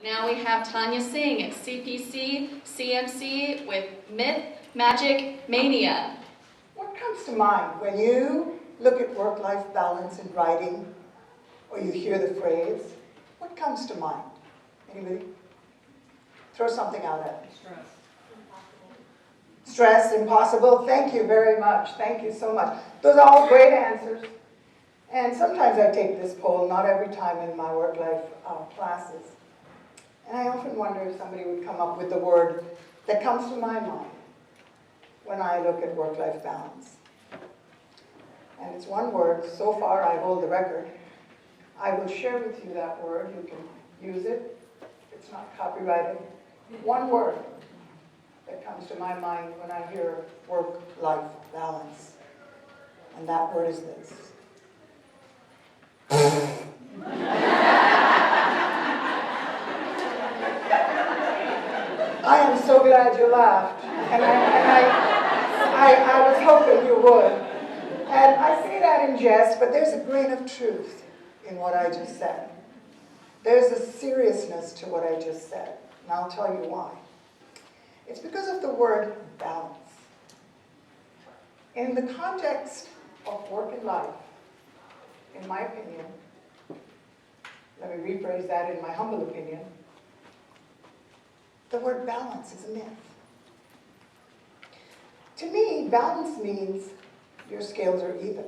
Now we have Toniya Singh, CPC, CMC with Myth, Magic, Mania. What comes to mind when you look at work-life balance in writing, or you hear the phrase? What comes to mind? Anybody? Throw something out at me. Stress. Stress, impossible. Thank you very much. Thank you so much. Those are all great answers. And sometimes I take this poll, not every time in my work-life classes. And I often wonder if somebody would come up with the word that comes to my mind when I look at work-life balance. And it's one word. So far, I hold the record. I will share with you that word. You can use it. It's not copyrighted. One word that comes to my mind when I hear work-life balance. And that word is this. I am so glad you laughed. And I was hoping you would. And I say that in jest, but there's a grain of truth in what I just said. There's a seriousness to what I just said, and I'll tell you why. It's because of the word balance. In the context of work and life, in my opinion, let me rephrase that in my humble opinion, the word balance is a myth. To me, balance means your scales are even.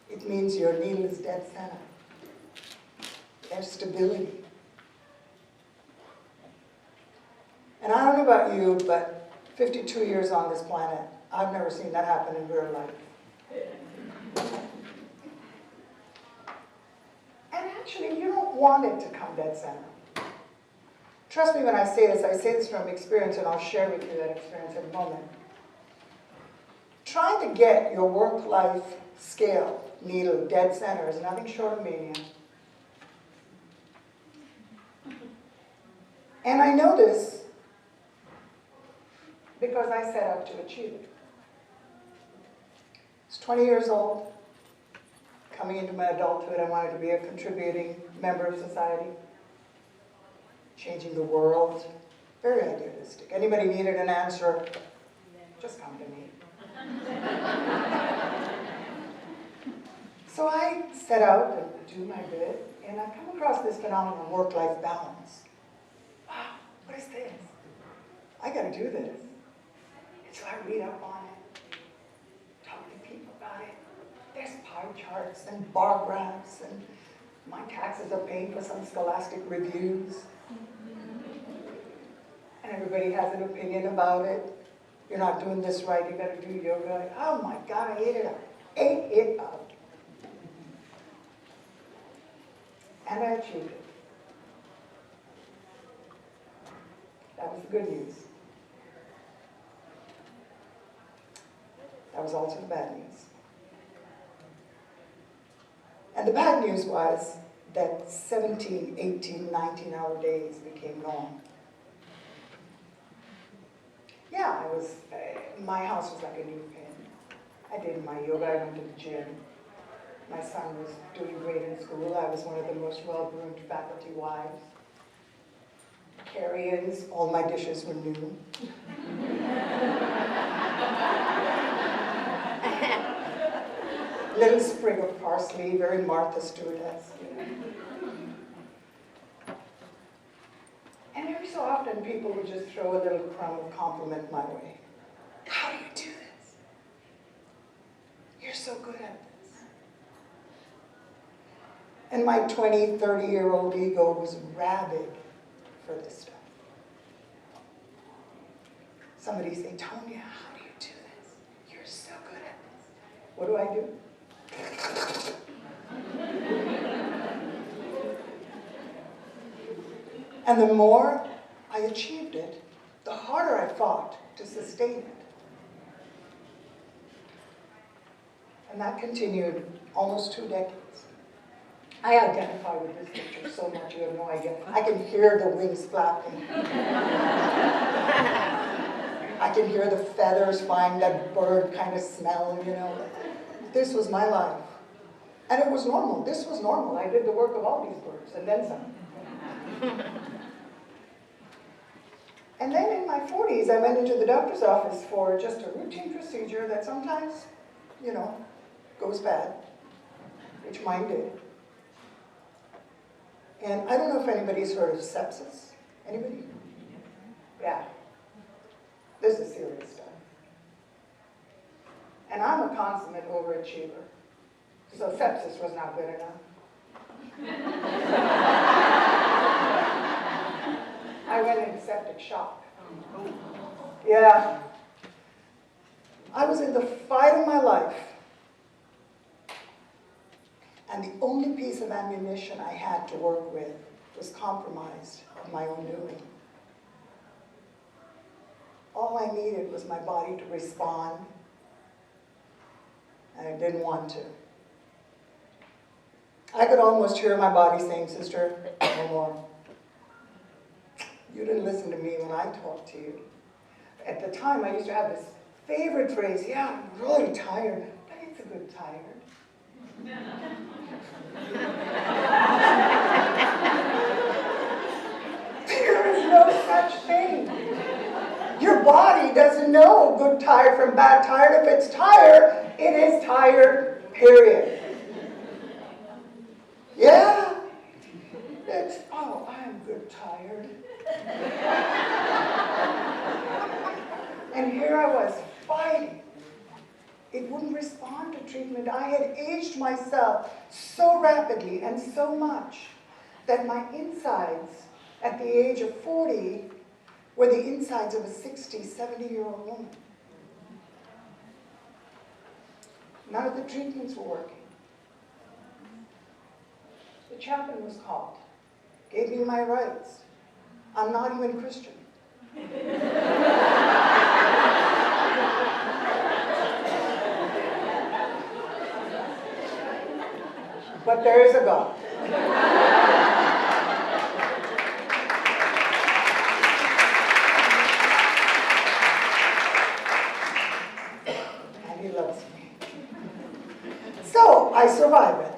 It means your needle is dead center. There's stability. And I don't know about you, but 52 years on this planet, I've never seen that happen in real life. And actually, you don't want it to come dead center. Trust me when I say this from experience, and I'll share with you that experience in a moment. Trying to get your work-life scale, needle, dead center is nothing short of mania. And I know this because I set out to achieve it. I was 20 years old. Coming into my adulthood, I wanted to be a contributing member of society. Changing the world. Very idealistic. Anybody needed an answer? Just come to me. So I set out to do my bit, and I come across this phenomenon, work-life balance. Wow, what is this? I got to do this. And so I read up on it, talk to people about it. There's pie charts and bar graphs, and my taxes are paid for some scholastic reviews. And everybody has an opinion about it. You're not doing this right, you got to do yoga. Oh my God, I ate it up. Ate it up. And I achieved it. That was the good news. That was also the bad news. And the bad news was that 17, 18, 19-hour days became norm. Yeah, my house was like a new pin. I did my yoga, I went to the gym. My son was doing great in school. I was one of the most well-groomed faculty wives. Carry-ins, all my dishes were new. Little sprig of parsley, very Martha Stewart-esque. And every so often, people would just throw a little crumb of compliment my way. How do you do this? You're so good at this. And my 20, 30-year-old ego was rabid for this stuff. Somebody say, Toniya, how do you do this? You're so good at this. What do I do? And the more I achieved it, the harder I fought to sustain it. And that continued almost 2 decades. I identify with this picture so much, you have no idea. I can hear the wings flapping. I can hear the feathers flying, that bird kind of smell, you know. This was my life. And it was normal. This was normal. I did the work of all these birds, and then some. And then in my 40s, I went into the doctor's office for just a routine procedure that sometimes, you know, goes bad, which mine did. And I don't know if anybody's heard of sepsis. Anybody? Yeah. This is serious stuff. And I'm a consummate overachiever. So sepsis was not good enough. I went into septic shock. Yeah. I was in the fight of my life. And the only piece of ammunition I had to work with was compromised of my own doing. All I needed was my body to respond, and I didn't want to. I could almost hear my body saying, "Sister, no more. You didn't listen to me when I talked to you." At the time, I used to have this favorite phrase, "Yeah, I'm really tired, but it's a good tired." There is no such thing. Your body doesn't know good tired from bad tired. If it's tired, it is tired, period. Yeah. It's, "Oh, I'm good tired." And here I was fighting. It wouldn't respond to treatment. I had aged myself so rapidly and so much that my insides at the age of 40 were the insides of a 60, 70-year-old woman. None of the treatments were working. The chaplain was called, gave me my rights. I'm not even Christian. But there is a God. And He loves me. So I survived it.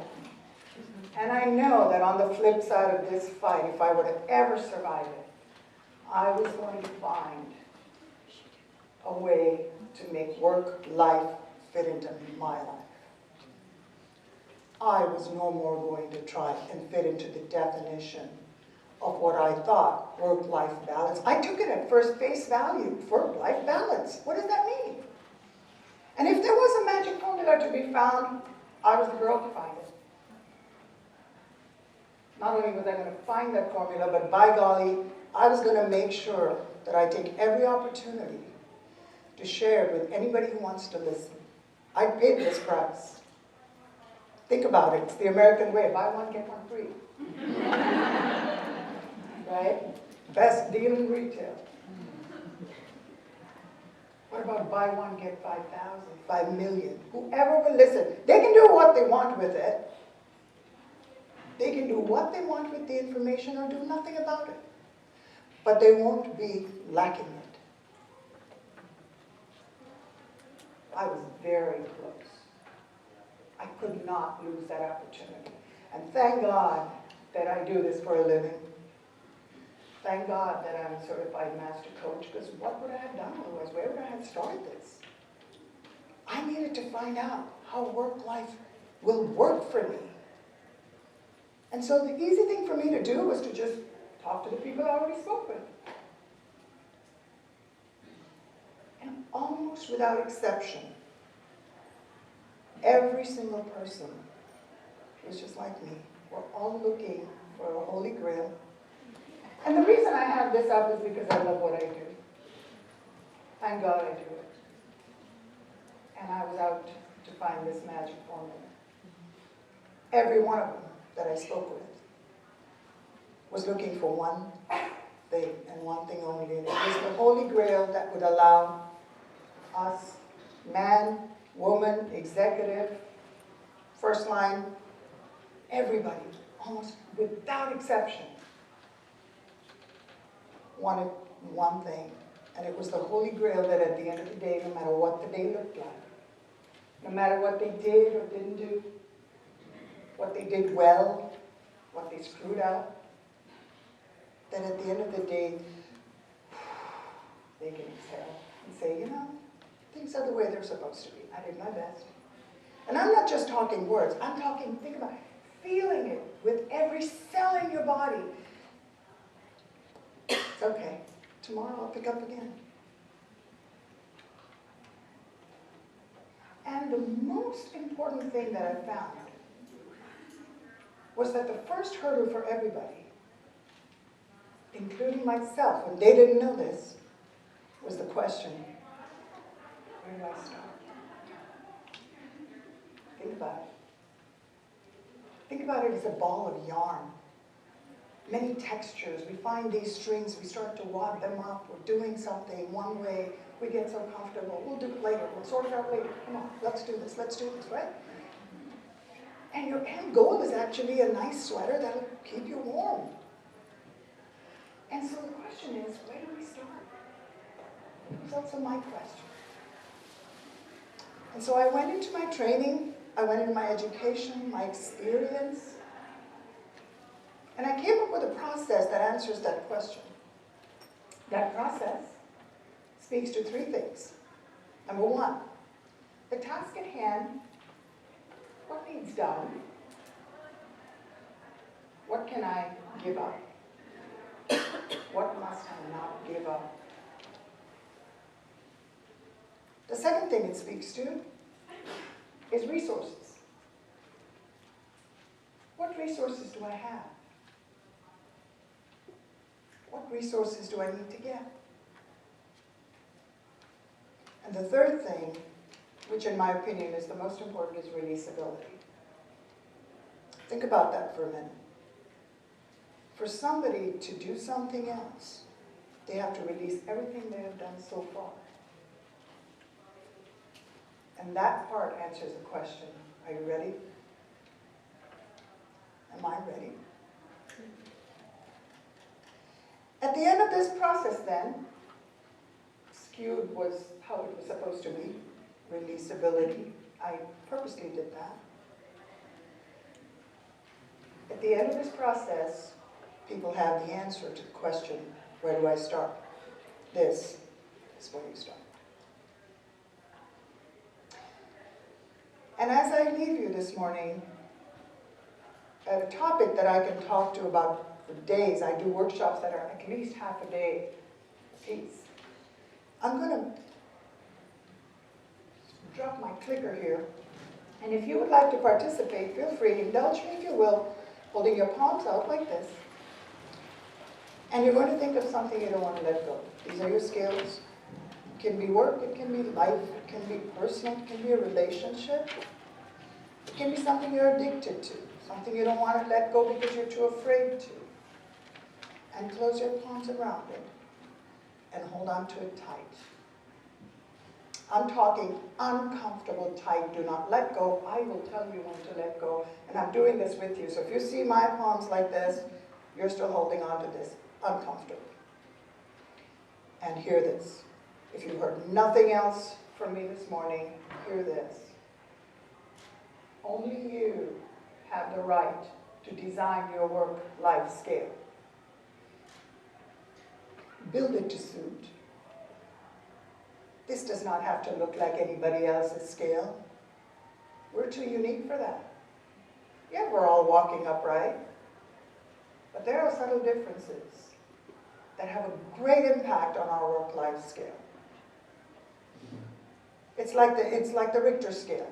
And I know that on the flip side of this fight, if I were to ever survive it, I was going to find a way to make work life fit into my life. I was no more going to try and fit into the definition of what I thought work-life balance. I took it at first face value, work-life balance. What does that mean? And if there was a magic formula to be found, I was the girl to find it. Not only was I going to find that formula, but by golly, I was going to make sure that I take every opportunity to share it with anybody who wants to listen. I paid this price. Think about it. It's the American way. Buy one, get one free. Right? Best deal in retail. What about buy one, get 5,000, 5 million? Whoever will listen, they can do what they want with it. They can do what they want with the information or do nothing about it. But they won't be lacking it. I was very close. I could not lose that opportunity. And thank God that I do this for a living. Thank God that I'm a certified master coach, because what would I have done otherwise? Where would I have started this? I needed to find out how work-life will work for me. And so the easy thing for me to do was to just talk to the people I already spoke with. And almost without exception, every single person was just like me. We're all looking for a holy grail. And the reason I have this up is because I love what I do. Thank God I do it. And I was out to find this magic formula. Every one of them that I spoke with was looking for one thing and one thing only. And it was the holy grail that would allow us, man, woman, executive, first line, everybody, almost without exception, wanted one thing. And it was the holy grail that at the end of the day, no matter what the day looked like, no matter what they did or didn't do, what they did well, what they screwed up, And at the end of the day, they can exhale and say, you know, things are the way they're supposed to be. I did my best. And I'm not just talking words. I'm talking, think about it, feeling it with every cell in your body. It's okay. Tomorrow I'll pick up again. And the most important thing that I found was that the first hurdle for everybody, including myself, when they didn't know this, was the question, where do I start? Think about it. Think about it as a ball of yarn. Many textures. We find these strings, we start to wad them up. We're doing something one way. We get so comfortable. We'll do it later. We'll sort it out later. Come on, let's do this, right? And your end goal is actually a nice sweater that'll keep you warm. And so the question is, where do we start? That's also my question. And so I went into my training, I went into my education, my experience, and I came up with a process that answers that question. That process speaks to three things. Number one, the task at hand, what needs done? What can I give up? What must I not give up? The second thing it speaks to is resources. What resources do I have? What resources do I need to get? And the third thing, which in my opinion is the most important, is releasability. Think about that for a minute. For somebody to do something else, they have to release everything they have done so far. And that part answers the question, are you ready? Am I ready? At the end of this process then, skewed was how it was supposed to be, releasability. I purposely did that. At the end of this process, people have the answer to the question, where do I start? This is where you start. And as I leave you this morning, at a topic that I can talk to about for days, I do workshops that are at least half a day apiece. I'm going to drop my clicker here. And if you would like to participate, feel free. Indulge me if you will, holding your palms out like this. And you're going to think of something you don't want to let go. These are your skills. It can be work, it can be life, it can be personal, it can be a relationship. It can be something you're addicted to, something you don't want to let go because you're too afraid to. And close your palms around it and hold on to it tight. I'm talking uncomfortable tight. Do not let go. I will tell you when to let go. And I'm doing this with you. So if you see my palms like this, you're still holding on to this uncomfortably. And hear this. If you heard nothing else from me this morning, hear this. Only you have the right to design your work-life scale. Build it to suit. This does not have to look like anybody else's scale. We're too unique for that. Yeah, we're all walking upright, but there are subtle differences that have a great impact on our work-life scale. It's like the Richter scale.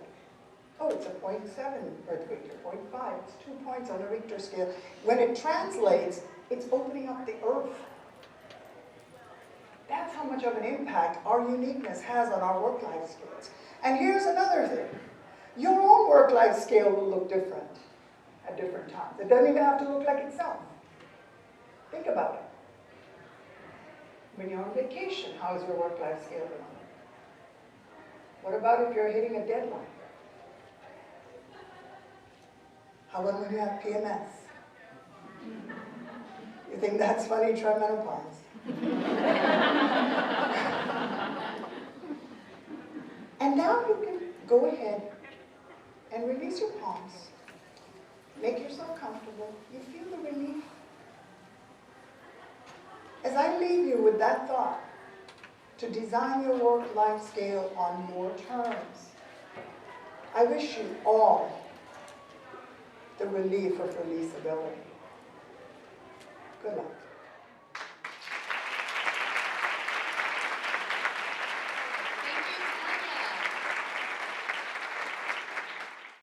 Oh, it's a 0.7 earthquake, or 0.5. It's 2 points on the Richter scale. When it translates, it's opening up the earth. That's how much of an impact our uniqueness has on our work-life scales. And here's another thing. Your own work-life scale will look different at different times. It doesn't even have to look like itself. Think about it. When you're on vacation, how is your work-life scale going? What about if you're hitting a deadline? How about when you have PMS? You think that's funny? Try menopause. And now you can go ahead and release your palms. Make yourself comfortable. You feel the relief. As I leave you with that thought, to design your work-life scale on more terms, I wish you all the relief of releasability. Good luck.